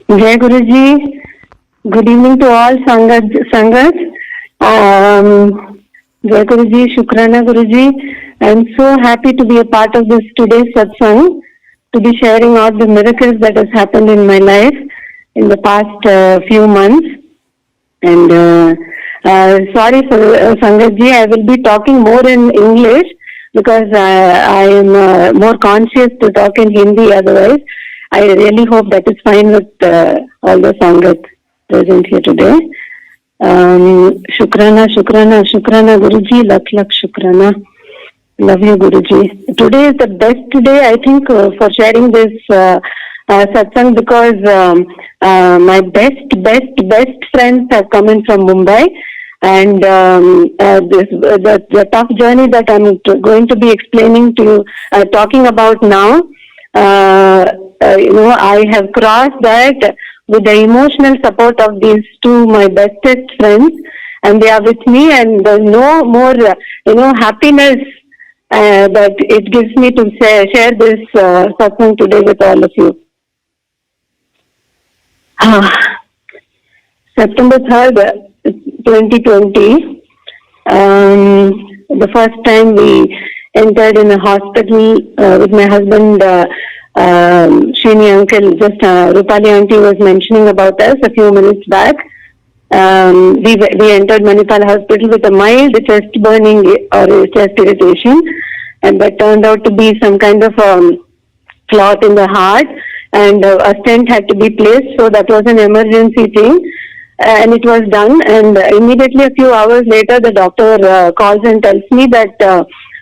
Jai Guruji. Good evening to all Sanghas. Jai Guruji, Shukrana Guruji. I am so happy to be a part of this today's Satsang, to be sharing all the miracles that has happened in my life in the past few months. And sorry for Sangatji, I will be talking more in English because I am more conscious to talk in Hindi otherwise. I really hope that is fine with all the Sangat present here today. Shukrana, Shukrana, Shukrana Guruji, Lakh Shukrana. Love you Guruji. Today is the best day I think for sharing this satsang because my best friends have come in from Mumbai, and the tough journey that I'm going to be explaining to you, talking about now, I have crossed that with the emotional support of these two my bestest friends, and they are with me, and there's no more happiness that it gives me to share this satsang today with all of you. September 3rd, 2020, the first time we entered in a hospital with my husband, Srini uncle, just Revathi Aunty was mentioning about us a few minutes back. We entered Manipal hospital with a mild chest burning or chest irritation, and that turned out to be some kind of clot in the heart, and a stent had to be placed, so that was an emergency thing, and it was done. And immediately a few hours later the doctor calls and tells me that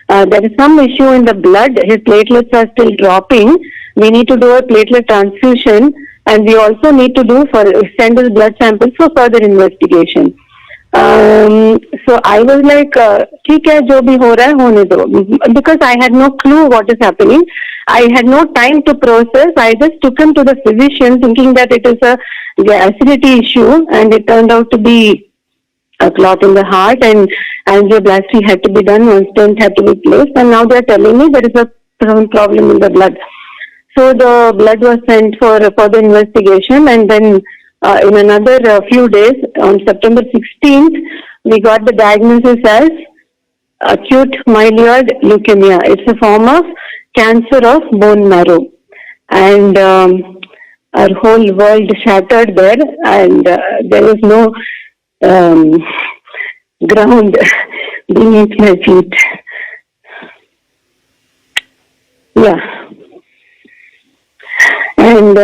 there is some issue in the blood, his platelets are still dropping, we need to do a platelet transfusion, and we also need to send his blood samples for further investigation. So I was like, ठीक है जो भी हो रहा है होने दो, because I had no clue what is happening. I had no time to process. I just took him to the physician thinking that it is a acidity issue, and it turned out to be a clot in the heart, and angioplasty had to be done, one stent had to be placed, and now they are telling me there is a problem in the blood. So the blood was sent for further investigation, and then in another few days, on September 16th, we got the diagnosis as acute myeloid leukemia. It's a form of cancer of bone marrow, and our whole world shattered there, and there was no ground beneath my feet. Yeah. And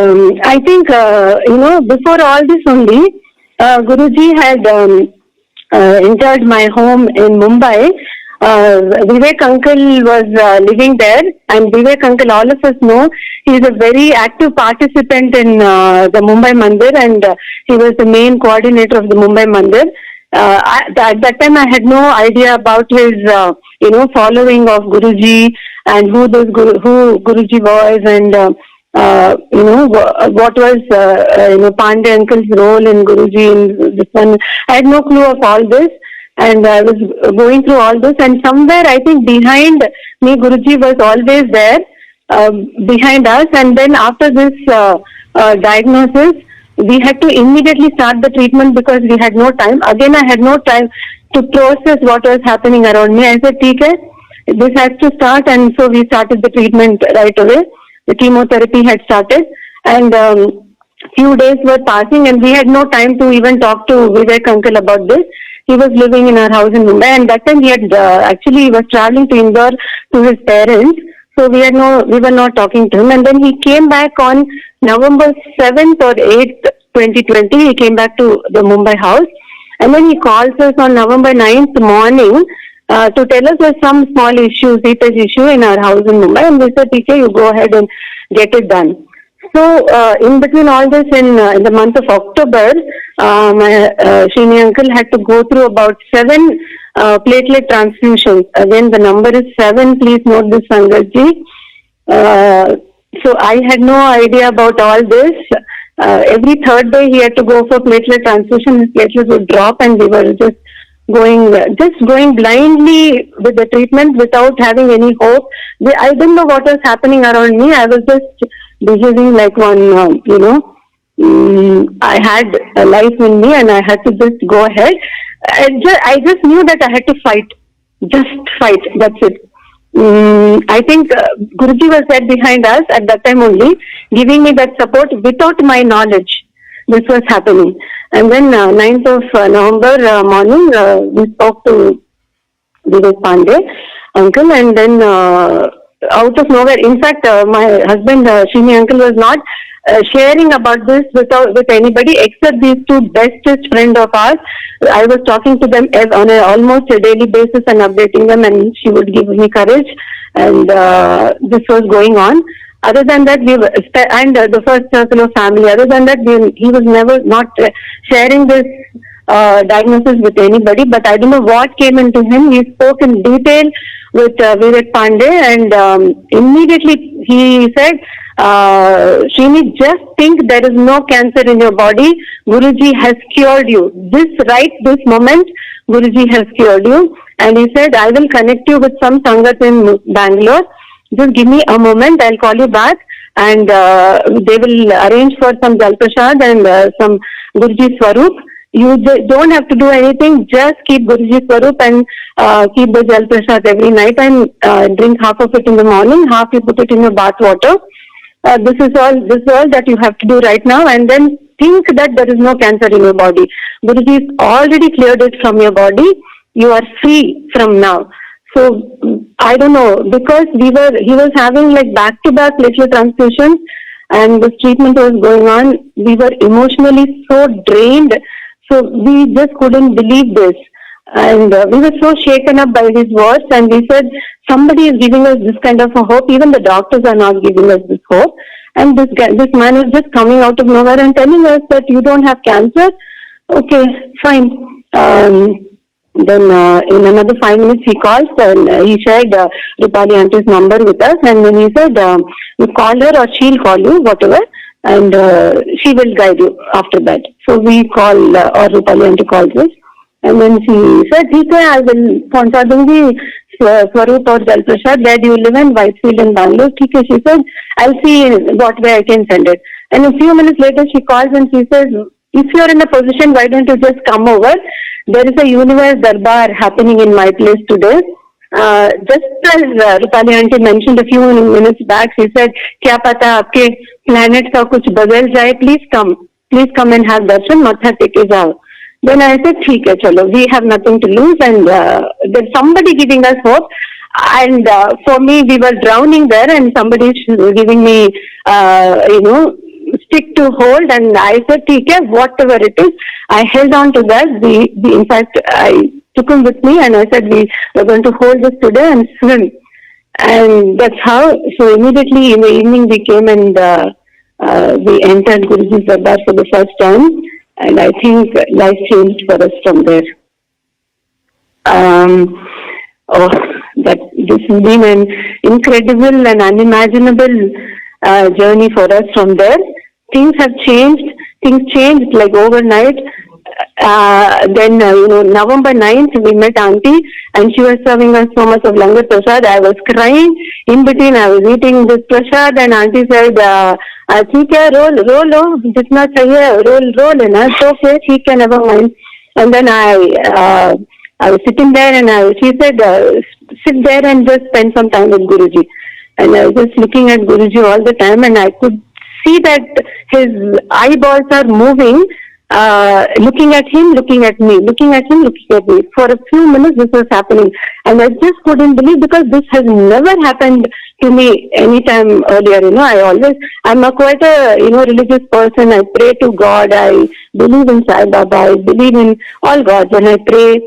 I think, before all this only, Guruji had entered my home in Mumbai. Vivek uncle was living there, and Vivek uncle, all of us know, he is a very active participant in the Mumbai Mandir, and he was the main coordinator of the Mumbai Mandir. At that time I had no idea about his following of Guruji, and who Guruji was, and what was Pandey uncle's role in Guruji in this one. I had no clue of all this, and I was going through all this, and somewhere I think behind me Guruji was always there, behind us. And then after this diagnosis, we had to immediately start the treatment because we had no time. Again, I had no time to process what was happening around me. I said, "ठीक है, this has to start," and so we started the treatment right away. The chemotherapy had started, and few days were passing, and we had no time to even talk to Vivek uncle about this. He was living in our house in Mumbai, and that time he had he was traveling to Indore to his parents, so we were not talking to him. And then he came back on November 7th or 8th, 2020. He came back to the Mumbai house, and then he calls us on November 9th morning to tell us there's some small seepage issue in our house in Mumbai, and we said, okay, you go ahead and get it done. So in between all this, in the month of October, my Srini uncle had to go through about 7 platelet transfusions. Again, the number is 7. Please note this, Sangatji. So I had no idea about all this. Every third day he had to go for platelet transfusion. His platelets would drop, and we were just going blindly with the treatment without having any hope. I didn't know what was happening around me. I was just behaving like one, I had a life in me and I had to just go ahead. I just knew that I had to fight. Just fight. That's it. I think Guruji was there behind us at that time only, giving me that support without my knowledge. This was happening. And then 9th of November morning, we spoke to Revathi Pandey, uncle, and then out of nowhere, in fact, my husband, Srini uncle, was not sharing about this with anybody except these two bestest friend of ours. I was talking to them on almost a daily basis and updating them, and she would give me courage, and this was going on. Other than that, and the first circle of family. Other than that, he was never not sharing this diagnosis with anybody. But I don't know what came into him. He spoke in detail with Revathi Pandey, and immediately he said, Srini, just think there is no cancer in your body. Guruji has cured you. This moment, Guruji has cured you. And he said, I will connect you with some Sangat in Bangalore. Just give me a moment, I'll call you back, and they will arrange for some Jal Prasad and some Guruji Swaroop. You don't have to do anything, just keep Guruji Swaroop and keep the Jal Prasad every night and drink half of it in the morning, half you put it in your bath water. This is all that you have to do right now, and then think that there is no cancer in your body. Guruji has already cleared it from your body. You are free from now. So I don't know, because he was having like back-to-back little transfusions, and this treatment was going on. We were emotionally so drained, so we just couldn't believe this, and we were so shaken up by his words. And we said, somebody is giving us this kind of a hope. Even the doctors are not giving us this hope. And this man is just coming out of nowhere and telling us that you don't have cancer. Okay, fine. Then in another 5 minutes he calls and he shared Revathi Auntie's number with us, and then he said, you call her or she'll call you, whatever, and she will guide you after that. So we call, or Revathi Auntie calls us, and then she said, I will पहुंचा दूंगी Swaroop or Jal Prasad. Where do you live in? Whitefield in Bangalore. Okay, she said, I'll see what way I can send it. And a few minutes later she calls and she says, if you're in a position, why don't you just come over? There is a universe darbar happening in my place today. Just as Revathi Aunty mentioned a few minutes back, she said, "Kya pata aapke planet ka kuch badal jaye? Please come and have darshan. Matha teke jao." Then I said, "ठीक है, चलो. We have nothing to lose, and there's somebody giving us hope." And for me, we were drowning there, and somebody is giving me, stick to hold, and I said, "ठीक है, whatever it is." I held on to that. In fact, I took him with me, and I said, "We are going to hold this today and swim." And that's how. So immediately in the evening, we came and we entered Guruji's Darbar for the first time, and I think life changed for us from there. This has been an incredible and unimaginable journey for us from there. Things have changed. Things changed like overnight. Then, November 9th, we met Auntie, and she was serving us so much of Langar Prasad. I was crying. In between, I was eating this Prasad, and Auntie said, "ठीक है, roll, जितना चाहिए, roll, है ना, it's okay, ठीक है, never mind." And then I was sitting there, and she said, "Sit there and just spend some time with Guruji." And I was just looking at Guruji all the time, and I could see that his eyeballs are moving, looking at him, looking at me, looking at him, looking at me. For a few minutes this was happening, and I just couldn't believe, because this has never happened to me any time earlier. I'm quite a religious person. I pray to God. I believe in Sai Baba. I believe in all gods, and I pray,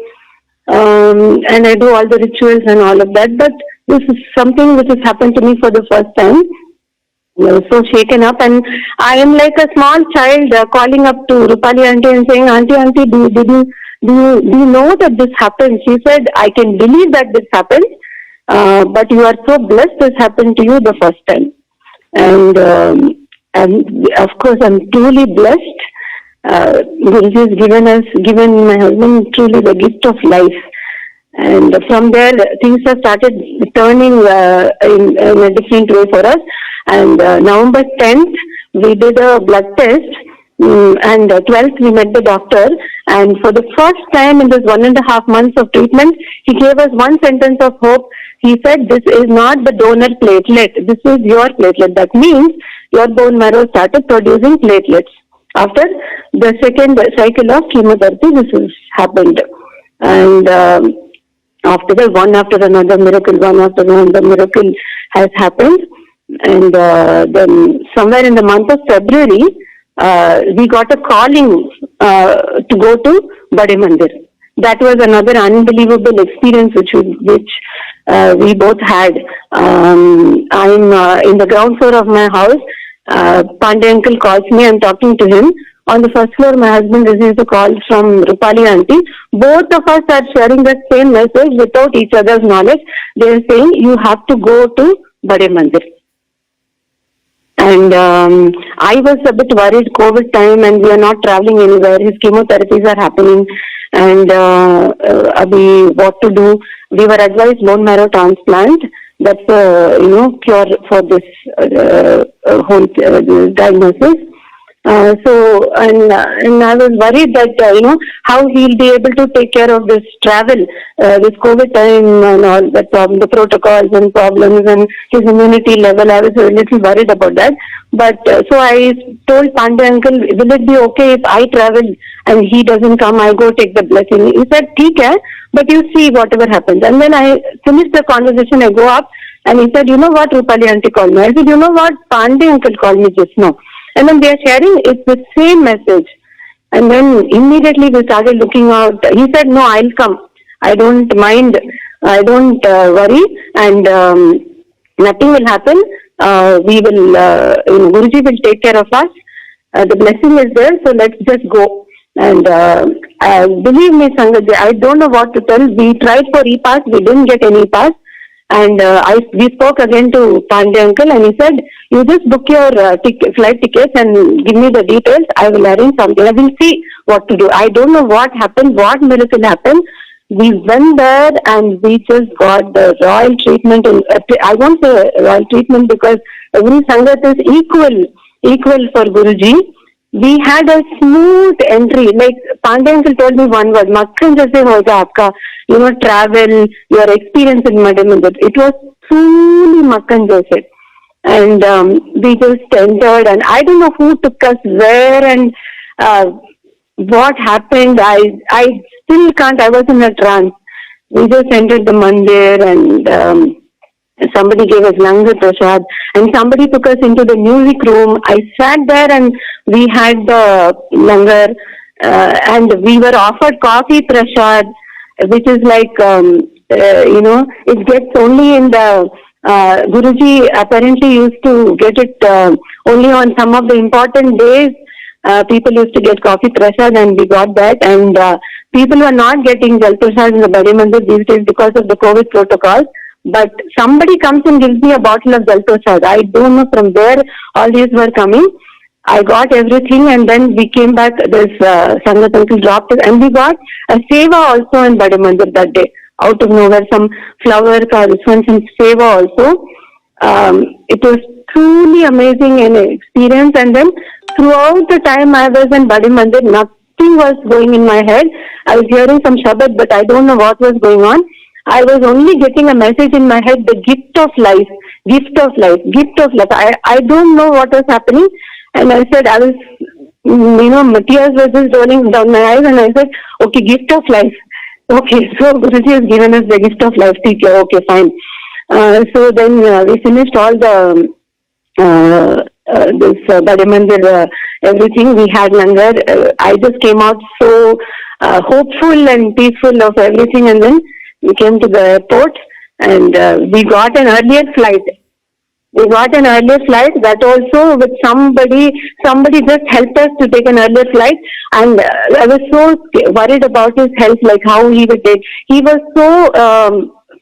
and I do all the rituals and all of that. But this is something which has happened to me for the first time. I was so shaken up, and I am like a small child calling up to Revathi Aunty and saying, Aunty, do you know that this happened? She said, I can believe that this happened, but you are so blessed this happened to you the first time. And of course, I'm truly blessed. Guruji has given my husband truly the gift of life. And from there, things have started turning in a different way for us. And November 10th, we did a blood test, And 12th we met the doctor, and for the first time in this 1.5 months of treatment, he gave us one sentence of hope. He said, "This is not the donor platelet. This is your platelet." That means your bone marrow started producing platelets. After the second cycle of chemotherapy, this has happened. And after that, one after another miracle has happened. And then somewhere in the month of February, we got a calling to go to Bade Mandir. That was another unbelievable experience which we both had. I'm in the ground floor of my house. Pandey uncle calls me. I'm talking to him. On the first floor, my husband receives a call from Revathi Aunty. Both of us are sharing the same message without each other's knowledge. They are saying, "You have to go to Bade Mandir." And I was a bit worried, COVID time, and we are not traveling anywhere. His chemotherapies are happening, and what to do? We were advised bone marrow transplant. That's cure for this whole diagnosis. And I was worried that how he'll be able to take care of this travel, this COVID time and all that problem, the protocols and problems and his immunity level. I was a little worried about that. But so I told Pandey uncle, "Will it be okay if I travel and he doesn't come? I go take the blessing." He said, "ठीक है, but you see whatever happens." And then I finished the conversation. I go up and he said, "You know what? Rupali aunty called me." I said, "You know what? Pandey uncle called me just now." And then they are sharing, it's the same message. And then immediately we started looking out. He said, "No, I'll come. I don't mind. I don't worry. And nothing will happen. We will, Guruji will take care of us. The blessing is there, so let's just go." And believe me, Sangat, I don't know what to tell. We tried for e-pass. We didn't get any pass. And we spoke again to Pandey uncle, and he said, "You just book your flight tickets and give me the details. I will arrange something. I will see what to do." I don't know what happened, what miracle happened. We went there and we just got the royal treatment. I won't say royal treatment because every Sangat is equal for Guruji. We had a smooth entry. Like Pandey uncle told me one word, "Makhan jaise hoga aapka, travel, your experience in Bade Mandir." It was truly makhan jaise. And we just entered, and I don't know who took us where and what happened. I still can't. I was in a trance. We just entered the mandir, and somebody gave us langar prasad, and somebody took us into the music room. I sat there and we had the langar, and we were offered coffee prasad, which is like, it gets only in the, Guruji apparently used to get it only on some of the important days. People used to get coffee prasad, and we got that. And people were not getting jal prasad in the Bade Mandir these days because of the COVID protocols. But somebody comes and gives me a bottle of jal prasad. I don't know from where all these were coming. I got everything, and then we came back. This Sangat uncle dropped it, and we got a seva also in Bade Mandir that day. Out of nowhere, some flower, some seva also. It was truly amazing an experience. And then throughout the time I was in Bade Mandir, nothing was going in my head. I was hearing some Shabad, but I don't know what was going on. I was only getting a message in my head, the gift of life, gift of life, gift of life. I don't know what was happening. And I said, tears were just rolling down my eyes, and I said, "Okay, gift of life." Okay, so Guruji has given us the gift of life. Okay, fine. So then we finished all the this Bade Mandir, everything. We had langar. I just came out so hopeful and peaceful of everything, and then we came to the airport, and we got an earlier flight. That also with somebody just helped us to take an earlier flight. And I was so worried about his health, like how he would take. He was so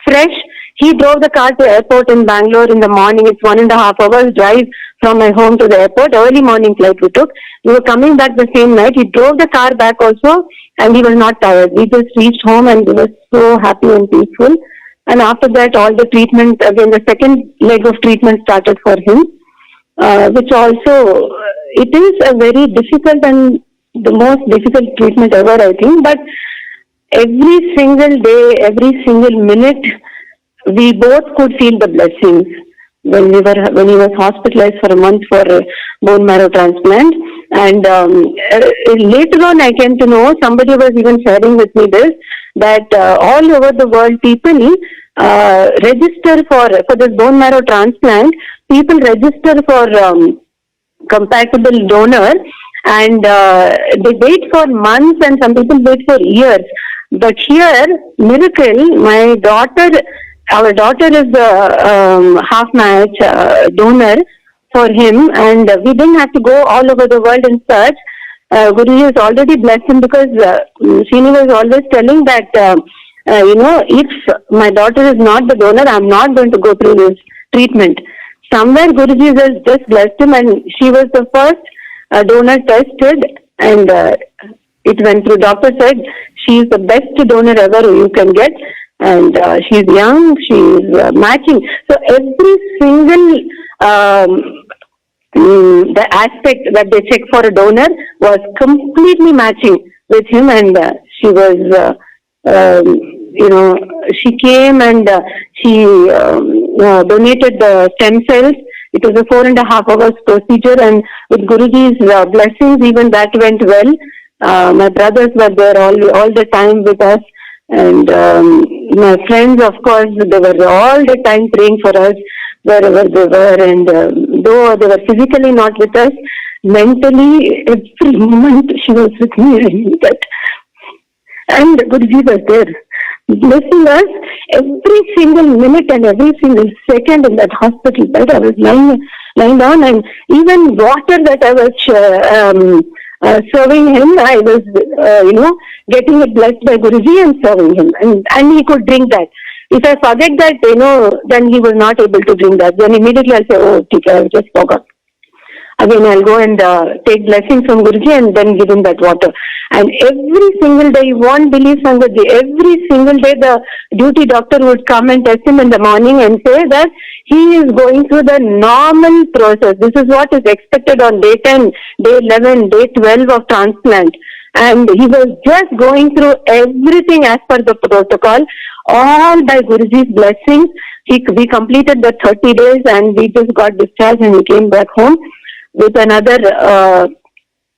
fresh. He drove the car to airport in Bangalore in the morning. It's 1.5 hours drive from my home to the airport. Early morning flight we took. We were coming back the same night. He drove the car back also, and he was not tired. We just reached home, and we were so happy and peaceful. And after that, all the treatment, again, the second leg of treatment started for him, which also, it is a very difficult and the most difficult treatment ever, I think. But every single day, every single minute, we both could feel the blessings when he was hospitalized for a month for a bone marrow transplant. And later on, I came to know, somebody was even sharing with me this, that all over the world, people register for this bone marrow transplant. People register for compatible donor, and they wait for months, and some people wait for years. But here, miracle, our daughter is a half-match donor for him, and we didn't have to go all over the world and search. Guruji has already blessed him, because Srini was always telling that, if my daughter is not the donor, I'm not going to go through this treatment. Somewhere Guruji has just blessed him, and she was the first donor tested, and it went through. Doctor said she is the best donor ever you can get, and she's young, she's matching. So every single the aspect that they check for a donor was completely matching with him, and she was, she came and she donated the stem cells. It was a 4.5 hours procedure, and with Guruji's blessings, even that went well. My brothers were there all the time with us, and my friends, of course, they were all the time praying for us wherever they were, and though they were physically not with us, mentally, every moment she was with me. I knew that. And Guruji was there, blessing us every single minute and every single second in that hospital bed. I was lying down, and even water that I was serving him, I was, getting it blessed by Guruji and serving him, and he could drink that. If I forget that, then he was not able to drink that. Then immediately I'll say, oh, okay, I just forgot. Again, I'll go and take blessings from Guruji and then give him that water. And every single day, you won't believe, Sangatji, every single day the duty doctor would come and test him in the morning and say that he is going through the normal process. This is what is expected on day 10, day 11, day 12 of transplant. And he was just going through everything as per the protocol, all by Guruji's blessings. We completed the 30 days and we just got discharged, and we came back home with another,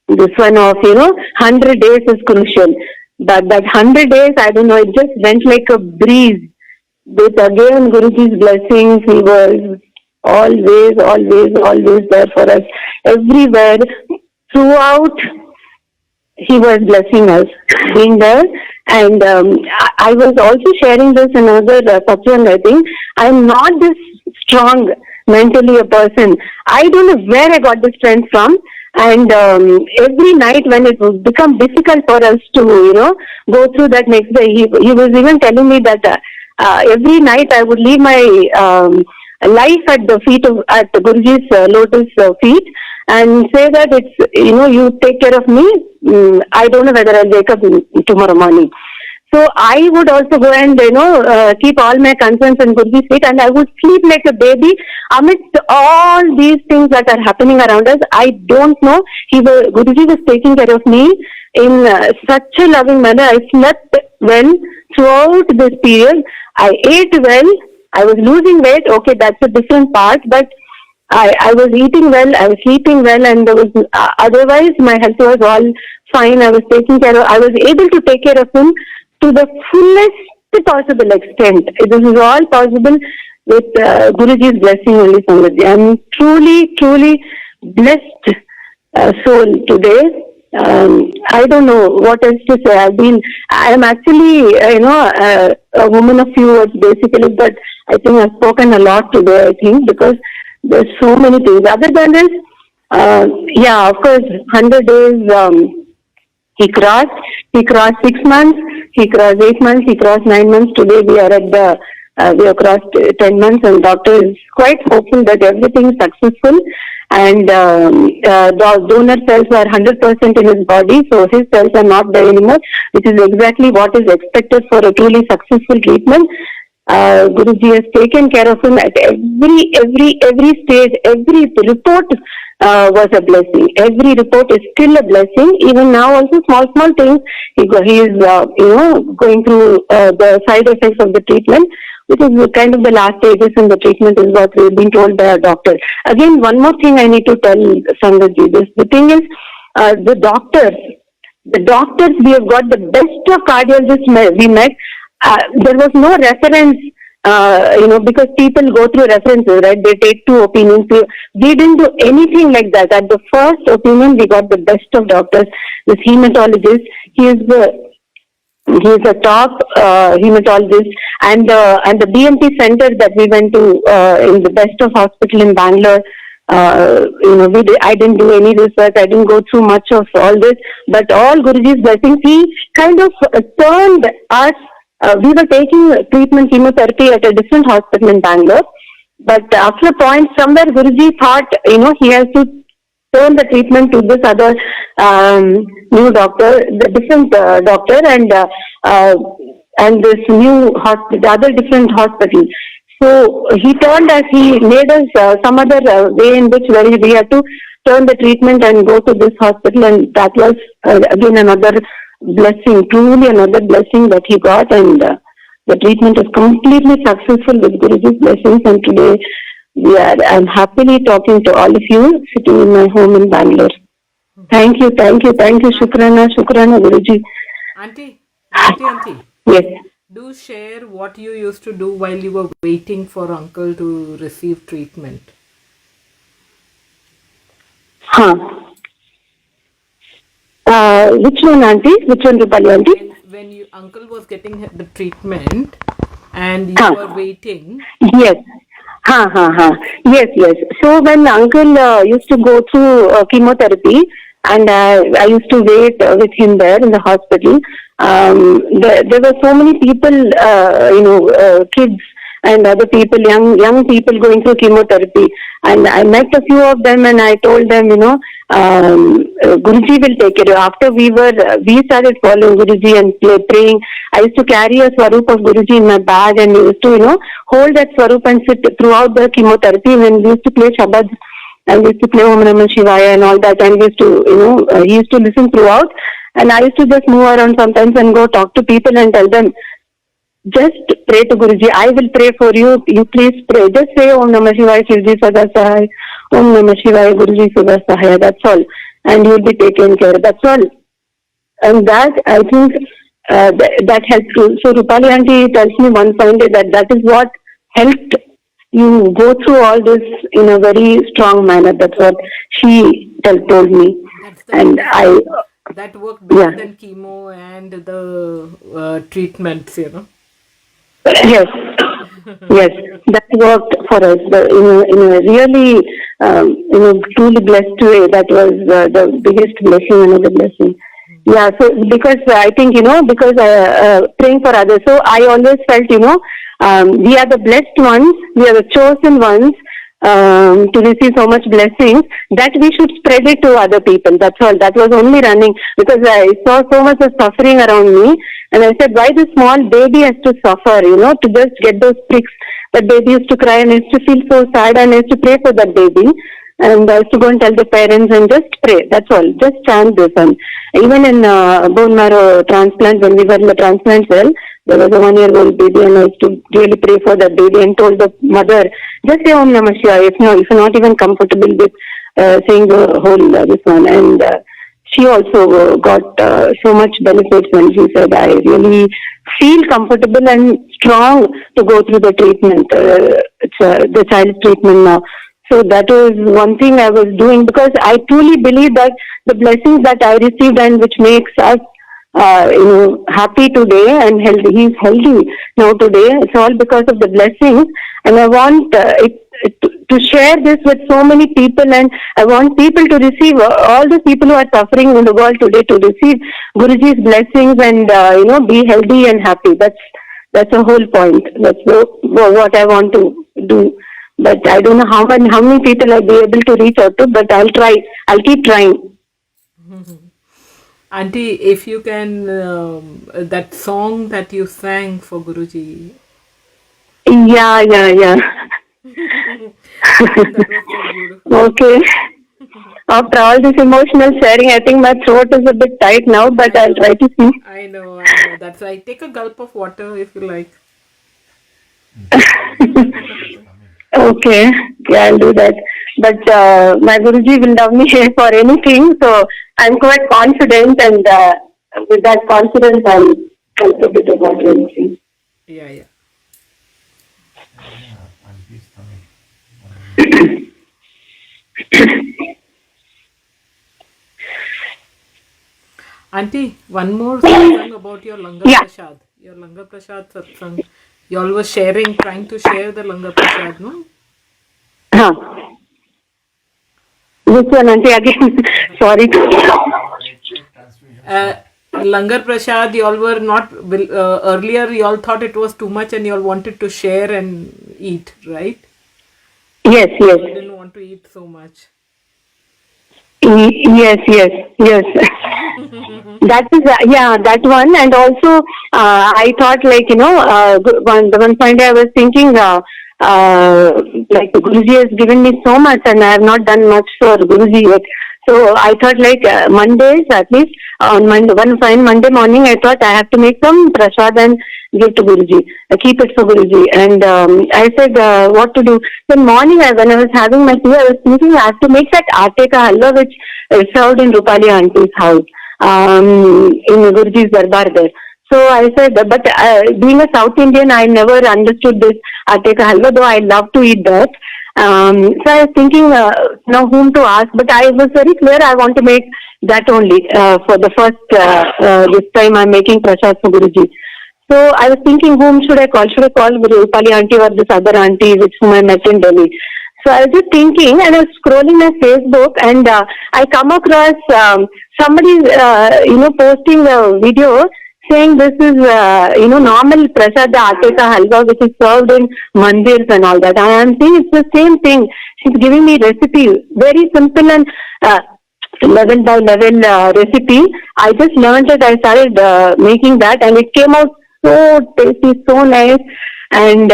this one of, 100 days is crucial. But that 100 days, I don't know, it just went like a breeze. With again Guruji's blessings, he was always there for us. Everywhere, throughout, he was blessing us, being there. And I was also sharing this in another Satsang, I think. I'm not this strong mentally a person. I don't know where I got this strength from. And every night when it would become difficult for us to, go through that next day, he was even telling me that every night I would leave my life at the feet of, at Guruji's lotus feet, and say that it's, you take care of me. I don't know whether I'll wake up tomorrow morning. So I would also go and, keep all my concerns in Guruji's feet, and I would sleep like a baby amidst all these things that are happening around us. I don't know. Guruji was taking care of me in such a loving manner. I slept well throughout this period. I ate well. I was losing weight. Okay, that's a different part, but I was eating well, I was sleeping well, and there was otherwise my health was all fine. I was taking care of, I was able to take care of him to the fullest possible extent. This is all possible with Guruji's blessing only, Sangatji. I'm truly blessed soul today. I don't know what else to say. I am actually, a woman of few words basically, but I think I've spoken a lot today, I think, because there's so many things. Other than this, of course, 100 days he crossed 6 months, he crossed 8 months, he crossed 9 months. Today we are at we have crossed 10 months, and doctor is quite hopeful that everything is successful. And the donor cells are 100% in his body, so his cells are not there anymore, which is exactly what is expected for a truly successful treatment. Guruji has taken care of him at every stage. Every report was a blessing. Every report is still a blessing. Even now, also small things. He is going through the side effects of the treatment, which is kind of the last stages in the treatment, is what we've been told by our doctor. Again, one more thing I need to tell Sangaji. The thing is, the doctors. The doctors, we have got the best of cardiologists we met. There was no reference, because people go through references, right? They take two opinions. We didn't do anything like that. At the first opinion, we got the best of doctors. This hematologist, he is a top hematologist, and the BMP center that we went to in the best of hospital in Bangalore. I didn't do any research. I didn't go through much of all this, but all Guruji's blessings. He kind of turned us. We were taking treatment chemotherapy at a different hospital in Bangalore, but after a point, somewhere Guruji thought, he has to turn the treatment to this other new doctor, the different doctor, and this new hospital, the other different hospital. So he turned us, he made us some other way in which we had to turn the treatment and go to this hospital, and that was again another blessing, truly another blessing that he got, and the treatment is completely successful with Guruji's blessings, and today I'm happily talking to all of you sitting in my home in Bangalore. Thank you, Shukrana, Guruji. Aunty. Yes. Do share what you used to do while you were waiting for uncle to receive treatment. Which one, auntie? Which one, Revathi aunty? When your uncle was getting the treatment and you were waiting. Yes. Yes. So when uncle used to go through chemotherapy, and I used to wait with him there in the hospital. There were so many people, kids and other people, young people going through chemotherapy. And I met a few of them, and I told them, Guruji will take care. After we started following Guruji and praying, I used to carry a swarup of Guruji in my bag, and we used to, hold that swarup and sit throughout the chemotherapy. When we used to play Shabad, and we used to play Om Namah Shivaya and all that, and we used to, he used to listen throughout. And I used to just move around sometimes and go talk to people and tell them, just pray to Guruji. I will pray for you. You please pray. Just say Om Namah Shivaya, Shivji Sada Sahaya, Om Namah Shivaya, Guruji Sada Sahaya. That's all. And you will be taken care. That's all. And that, I think, that helped too. So Rupali aunty tells me one fine day that is what helped you go through all this in a very strong manner. That's what she told me. And that worked better than chemo and the treatments, Yes, that worked for us in a really, truly blessed way. That was the biggest blessing, another blessing. Yeah, so because I think, because praying for others, so I always felt, we are the blessed ones, we are the chosen ones to receive so much blessings, that we should spread it to other people. That's all. That was only running, because I saw so much of suffering around me, and I said, why this small baby has to suffer, to just get those pricks. That baby used to cry, and I used to feel so sad, and I used to pray for that baby. And I used to go and tell the parents and just pray. That's all. Just chant this. And even in bone marrow transplant, when we were in the transplant cell, there was a 1-year-old baby, and I used to really pray for that baby and told the mother, just say Om Namah Shivaya if you're not even comfortable with saying the whole this one. And she also got so much benefits when she said, I really feel comfortable and strong to go through the treatment. It's the child's treatment now. So that was one thing I was doing, because I truly believe that the blessings that I received and which makes us happy today and healthy. He's healthy now today. It's all because of the blessings, and I want to share this with so many people, and I want people to receive, all the people who are suffering in the world today, to receive Guruji's blessings and be healthy and happy. That's the whole point. That's what I want to do. But I don't know how many people I'll be able to reach out to, but I'll try. I'll keep trying. Auntie, if you can, that song that you sang for Guruji. Yeah, yeah, yeah. That was so beautiful. Okay. After all this emotional sharing, I think my throat is a bit tight now, but I I'll know. try to see. I know. I know. That's why take a gulp of water if you like. Okay, yeah, I'll do that. But my Guruji will love me for anything, so I'm quite confident, and with that confidence, I'll do a bit about anything. Yeah, yeah. Auntie, one more satsang about your Langar Yeah. Prasad. Your Langar Prasad satsang. You all were sharing, trying to share the Langar Prasad, no? Huh. This one, Auntie, again. Sorry. Langar Prasad, you all were not, earlier you all thought it was too much and you all wanted to share and eat, right? Yes, You yes. all didn't want to eat so much. Yes, yes, yes. That is, yeah, that one. And also, I thought, like, one point I was thinking, like, Guruji has given me so much and I have not done much for Guruji yet. So I thought, like, Mondays, at least, on Monday, one fine Monday morning, I thought I have to make some prasad and give to Guruji, keep it for Guruji. And I said, what to do? Then morning, when I was having my tea, I was thinking I have to make that aate ka halwa which is served in Revathi Auntie's house, in Guruji's darbar there. So I said, but being a South Indian, I never understood this aate ka halwa, though I love to eat that. So I was thinking, whom to ask, but I was very clear I want to make that only for the first, this time I'm making prasad for Guruji. So I was thinking, whom should I call? Should I call Rupali auntie or this other auntie which whom I met in Delhi? So I was just thinking, and I was scrolling my Facebook, and I come across somebody, posting a video saying this is, normal prasad aate ka halwa which is served in mandirs and all that. And I am saying it's the same thing. She's giving me recipe, very simple and level by level recipe. I just learned it. I started making that, and it came out so tasty, so nice. And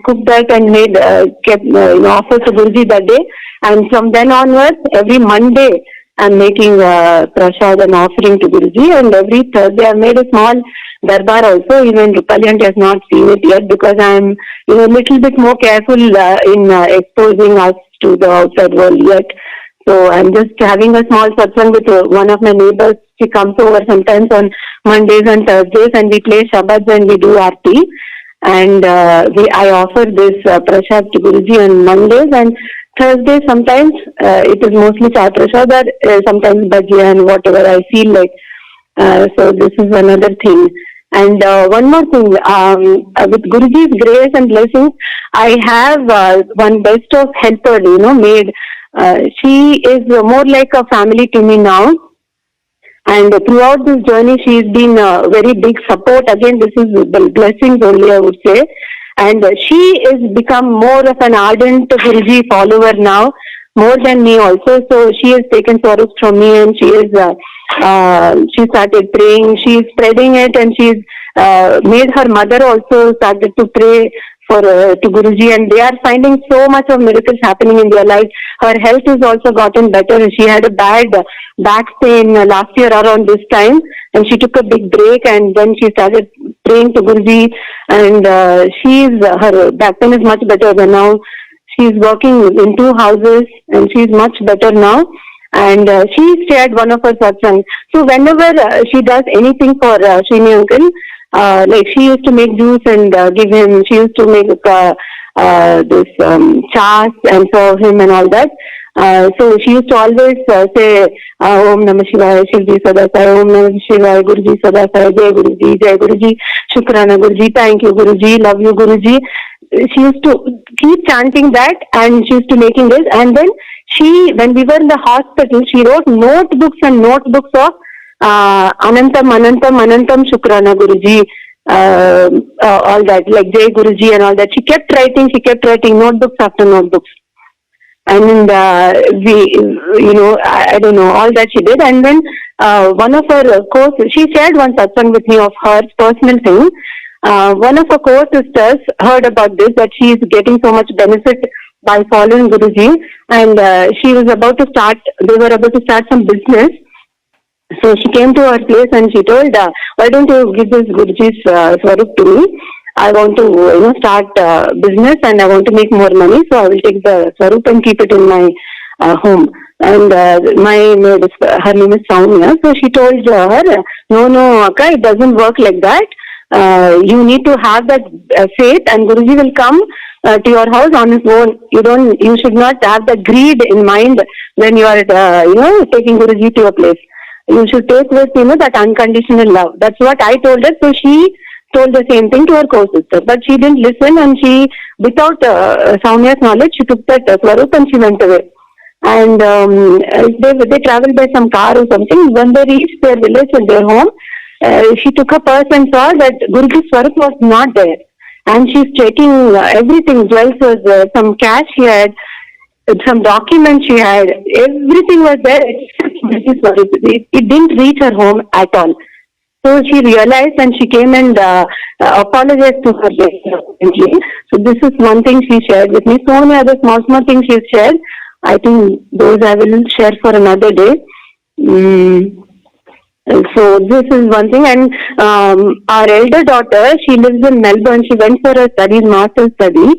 cooked that and made kept offer to Guruji that day. And from then onwards, every Monday I'm making prasad and offering to Guruji. And every Thursday I've made a small darbar also. Even Rupali Aunty has not seen it yet because I'm a little bit more careful in exposing us to the outside world yet. So I'm just having a small satsang with one of my neighbors. She comes over sometimes on Mondays and Thursdays, and we play Shabads and we do Aarti. And I offer this prasad to Guruji on Mondays, and Thursdays sometimes it is mostly chai prasad or sometimes bhajia and whatever I feel like. So this is another thing. And one more thing, with Guruji's grace and blessings, I have one best of helper, made. She is more like a family to me now. And throughout this journey, she's been a very big support. Again, this is the blessings only, I would say. And she has become more of an ardent Guruji follower now, more than me also. So she has taken sorrows from me, and she started praying. She's spreading it, and she's made her mother also started to pray for to Guruji, and they are finding so much of miracles happening in their life. Her health has also gotten better. She had a bad back pain last year around this time, and she took a big break, and then she started praying to Guruji, and her back pain is much better than now. She's working in 2 houses, and she's much better now. And she shared one of her satsang. So whenever she does anything for Srini uncle, like she used to make juice and give him. She used to make this chas and serve him and all that. So she used to always say Om Namah Shivaya, Shivji Sadasai, Om Namah Shivaya, Guruji Sadasai, Jai Guruji, Shukrana Guruji, thank you Guruji, love you Guruji. She used to keep chanting that, and she used to making this. And then when we were in the hospital, she wrote notebooks and notebooks of Anantam, Anantam, Anantam, Shukrana Guruji, all that, like Jai Guruji and all that. She kept writing notebooks after notebooks. And I don't know, all that she did. And then one of her courses, she shared one satsang with me of her personal thing. one of her co-sisters heard about this, that she is getting so much benefit by following Guruji, and she was about to start. They were about to start some business. So she came to our place and she told, "Why don't you give this Guruji's swarup to me? I want to, start business and I want to make more money. So I will take the swarup and keep it in my home." And my maid, her name is Soumya. So she told her, "No, Akka, it doesn't work like that. You need to have that faith, and Guruji will come to your house on his own. You should not have that greed in mind when you are, taking Guruji to your place. You should take with, that unconditional love." That's what I told her. So she told the same thing to her co-sister. But she didn't listen, and she, without Soumya's knowledge, she took that swarup and she went away. And they traveled by some car or something. When they reached their village and their home, she took her purse and saw that Guruji's swarup was not there. And she's checking everything. Jewels was some cash she had, some documents she had, everything was there. It didn't reach her home at all. So she realized and she came and apologized to her definitely. So this is one thing she shared with me. So many other small things she's shared. I think those I will share for another day. So this is one thing. And our elder daughter, she lives in Melbourne. She went for her studies, master's study,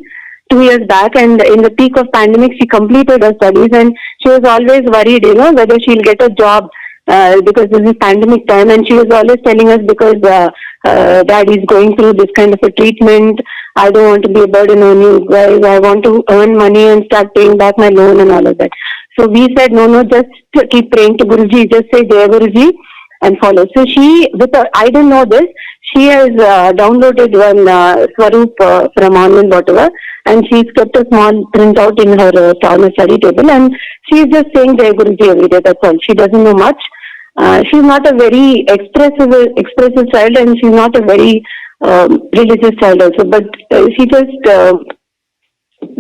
2 years back, and in the peak of pandemic, she completed her studies, and she was always worried, whether she'll get a job because this is pandemic time, and she was always telling us, because dad is going through this kind of a treatment, I don't want to be a burden on you guys. I want to earn money and start paying back my loan and all of that. So we said, no, just keep praying to Guruji. Just say Jai Guruji and follow. So she, I didn't know this, she has downloaded one swarup from online, whatever, and she's kept a small printout in her study table, and she's just saying Jai Guruji every day. That's all. She doesn't know much. She's not a very expressive child, and she's not a very religious child also. But she just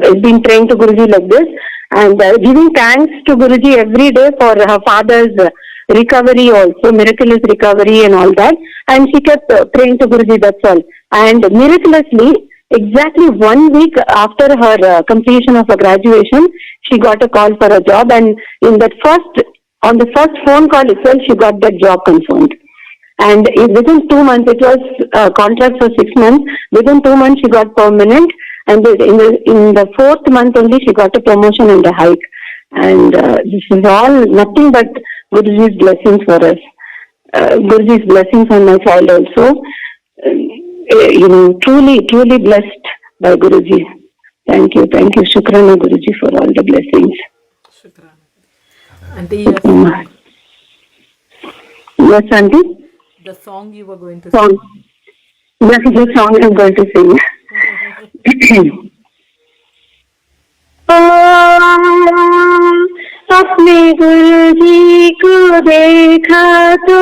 has been praying to Guruji like this, and giving thanks to Guruji every day for her father's recovery also, miraculous recovery and all that. And she kept praying to Guruji, that's all. And miraculously, exactly 1 week after her completion of her graduation, she got a call for a job, and on the first phone call itself, she got that job confirmed. And within 2 months, it was a contract for 6 months. Within 2 months, she got permanent, and in the 4th month only, she got a promotion and a hike. And this is all nothing but Guruji's blessings for us. Guruji's blessings on my child also. Truly blessed by Guruji. Thank you. Shukrana Guruji for all the blessings. Shukrana. Aunty, yes. Yes, Aunty? The song you were going to sing. Yes, the song I'm going to sing. अपने गुरुजी को देखा तो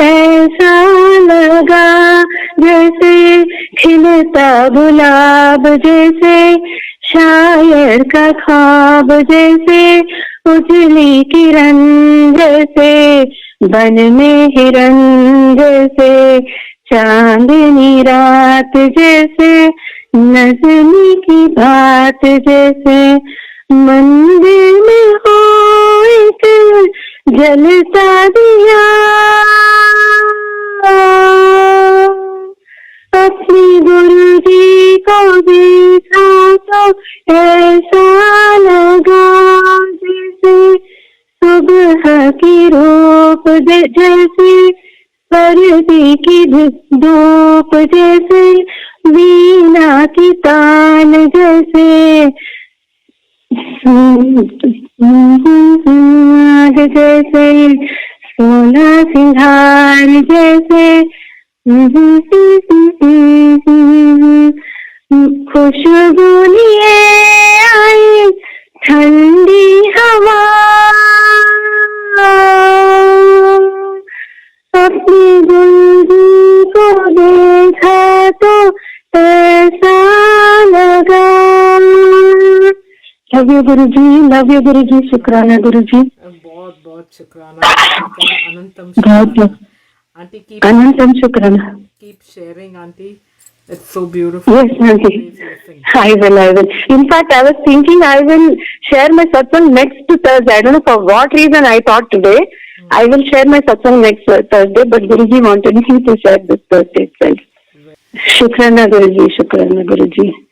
ऐसा लगा जैसे खिलता गुलाब, जैसे शायर का ख्वाब, जैसे उजली किरण, जैसे बन में हिरन, जैसे चांदनी रात, जैसे नज़मी की बात, जैसे मंदिर में हो एक जलता दिया, अपने गुरुजी को देखा तो ऐसा लगा जैसे सुबह की रूप, जैसे परदी की धूप, जैसे वीणा की ताल, जैसे जैसे सोना सिंगार, जैसे खुशबू लिए आई ठंडी हवा, अपने गुरुजी को देखा तो ऐसा लगा. लव यू गुरुजी, शुक्राना गुरुजी. बहुत शुक्राना. अनंतम शुक्राना. आंटी, अनंतम शुक्राना. keep sharing, Auntie. It's so beautiful. Yes, Auntie. Please listen. I will. In fact, I was thinking I will share my satsang next to Thursday. I don't know for what reason I thought today. I will share my satsang next Thursday, but Guruji wanted me to share this Thursday itself. Shukrana Guruji, Shukrana Guruji.